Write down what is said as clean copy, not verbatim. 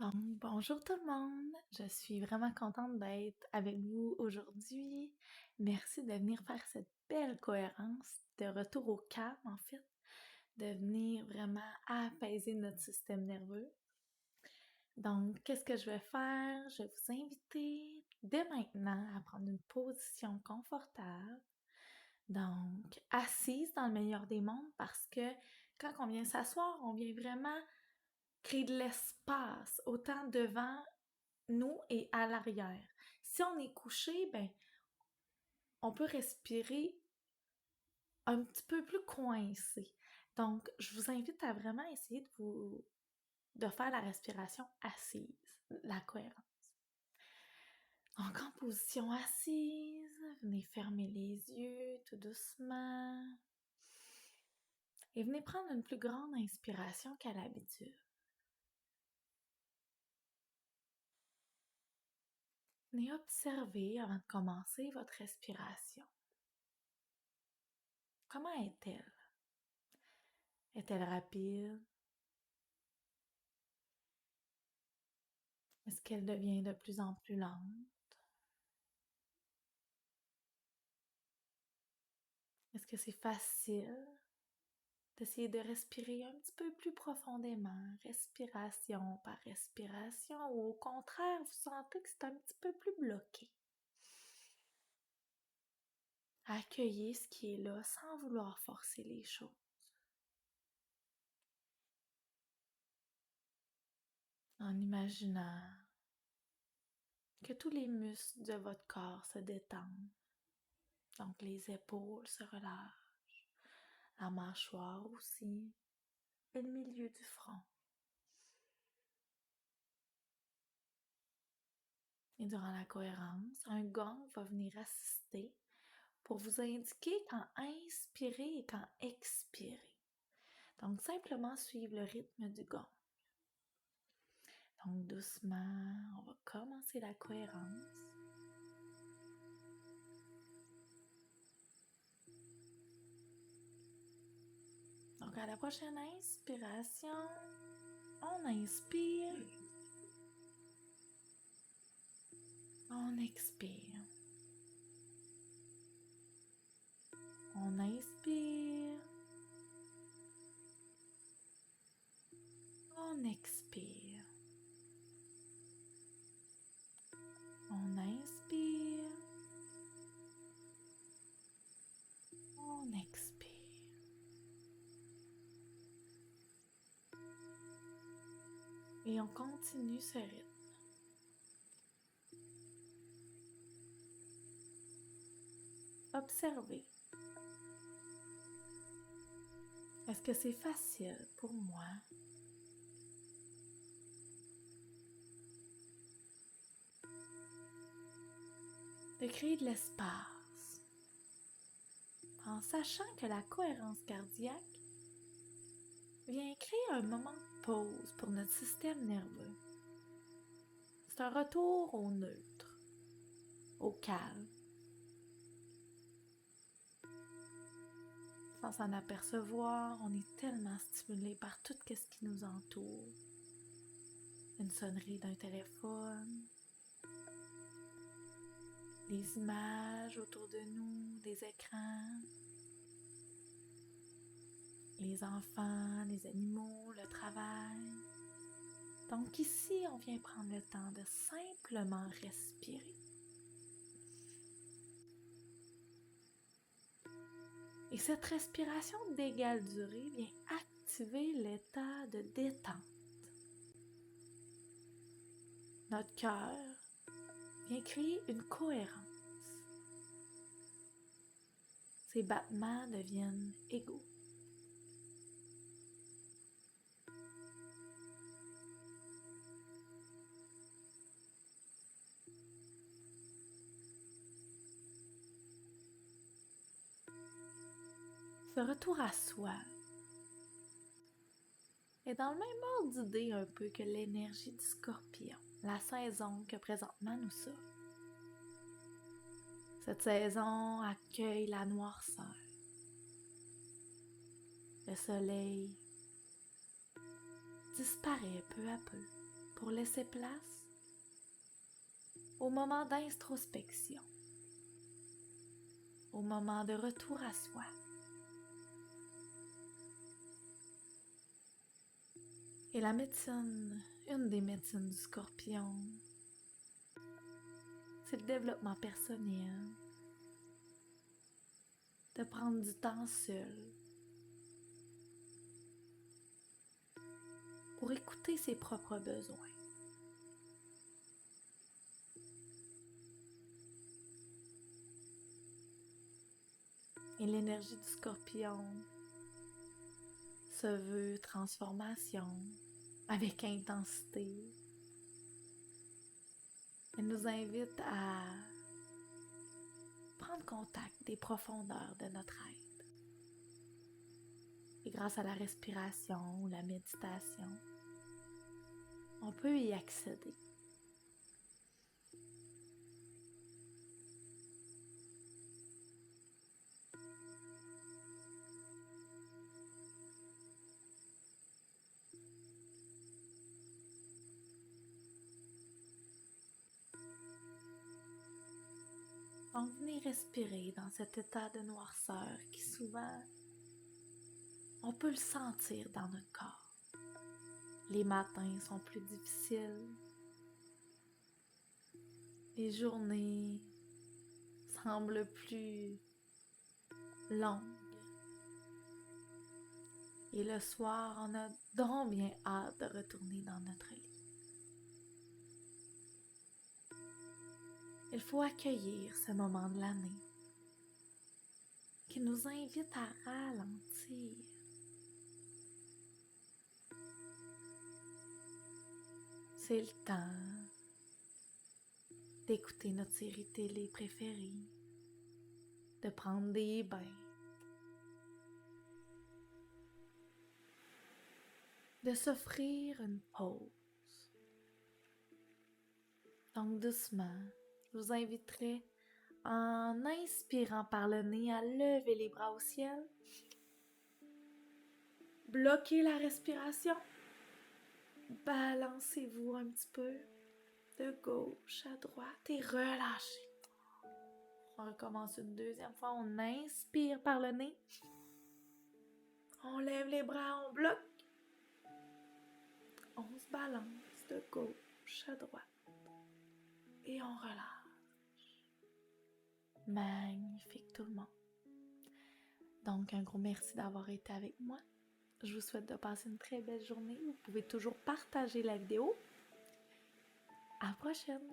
Donc, bonjour tout le monde, je suis vraiment contente d'être avec vous aujourd'hui. Merci de venir faire cette belle cohérence, de retour au calme en fait, de venir vraiment apaiser notre système nerveux. Donc, qu'est-ce que je vais faire? Je vais vous inviter dès maintenant à prendre une position confortable. Donc, assise dans le meilleur des mondes parce que quand on vient s'asseoir, on vient vraiment créer de l'espace, autant devant nous et à l'arrière. Si on est couché, ben, on peut respirer un petit peu plus coincé. Donc, je vous invite à vraiment essayer de faire la respiration assise, la cohérence. Donc, en position assise, venez fermer les yeux tout doucement et venez prendre une plus grande inspiration qu'à l'habitude. Venez observer avant de commencer votre respiration. Comment est-elle? Est-elle rapide? Est-ce qu'elle devient de plus en plus lente? Est-ce que c'est facile d'essayer de respirer un petit peu plus profondément, respiration par respiration, ou au contraire, vous sentez que c'est un petit peu plus bloqué? Accueillez ce qui est là sans vouloir forcer les choses. En imaginant que tous les muscles de votre corps se détendent. Donc les épaules se relâchent, la mâchoire aussi, et le milieu du front. Et durant la cohérence, un gong va venir assister pour vous indiquer quand inspirer et quand expirer. Donc, simplement suivre le rythme du gong. Donc, doucement, on va commencer la cohérence. Donc, à la prochaine inspiration, on inspire, on expire. On inspire, on expire. On inspire, on expire. Et on continue ce rythme. Observez. Est-ce que c'est facile pour moi de créer de l'espace en sachant que la cohérence cardiaque vient créer un moment de pause pour notre système nerveux. C'est un retour au neutre, au calme. Sans s'en apercevoir, on est tellement stimulé par tout ce qui nous entoure. Une sonnerie d'un téléphone, les images autour de nous, des écrans, les enfants, les animaux, le travail. Donc ici, on vient prendre le temps de simplement respirer. Et cette respiration d'égale durée vient activer l'état de détente. Notre cœur vient créer une cohérence. Ses battements deviennent égaux. Ce retour à soi est dans le même ordre d'idée un peu que l'énergie du scorpion, la saison que présentement nous sommes. Cette saison accueille la noirceur. Le soleil disparaît peu à peu pour laisser place au moment d'introspection, au moment de retour à soi. Et la médecine, une des médecines du Scorpion, c'est le développement personnel, de prendre du temps seul pour écouter ses propres besoins. Et l'énergie du Scorpion se veut transformation avec intensité. Elle nous invite à prendre contact des profondeurs de notre être. Et grâce à la respiration ou la méditation, on peut y accéder. Donc venez respirer dans cet état de noirceur qui souvent, on peut le sentir dans notre corps. Les matins sont plus difficiles. Les journées semblent plus longues. Et le soir, on a donc bien hâte de retourner dans notre lit. Il faut accueillir ce moment de l'année qui nous invite à ralentir. C'est le temps d'écouter notre série télé préférée, de prendre des bains, de s'offrir une pause. Donc doucement, je vous inviterai en inspirant par le nez à lever les bras au ciel, bloquez la respiration, balancez-vous un petit peu de gauche à droite et relâchez. On recommence une deuxième fois, on inspire par le nez, on lève les bras, on bloque, on se balance de gauche à droite et on relâche. Magnifique tout le monde. Donc un gros merci d'avoir été avec moi. Je vous souhaite de passer une très belle journée. Vous pouvez toujours partager la vidéo. À la prochaine!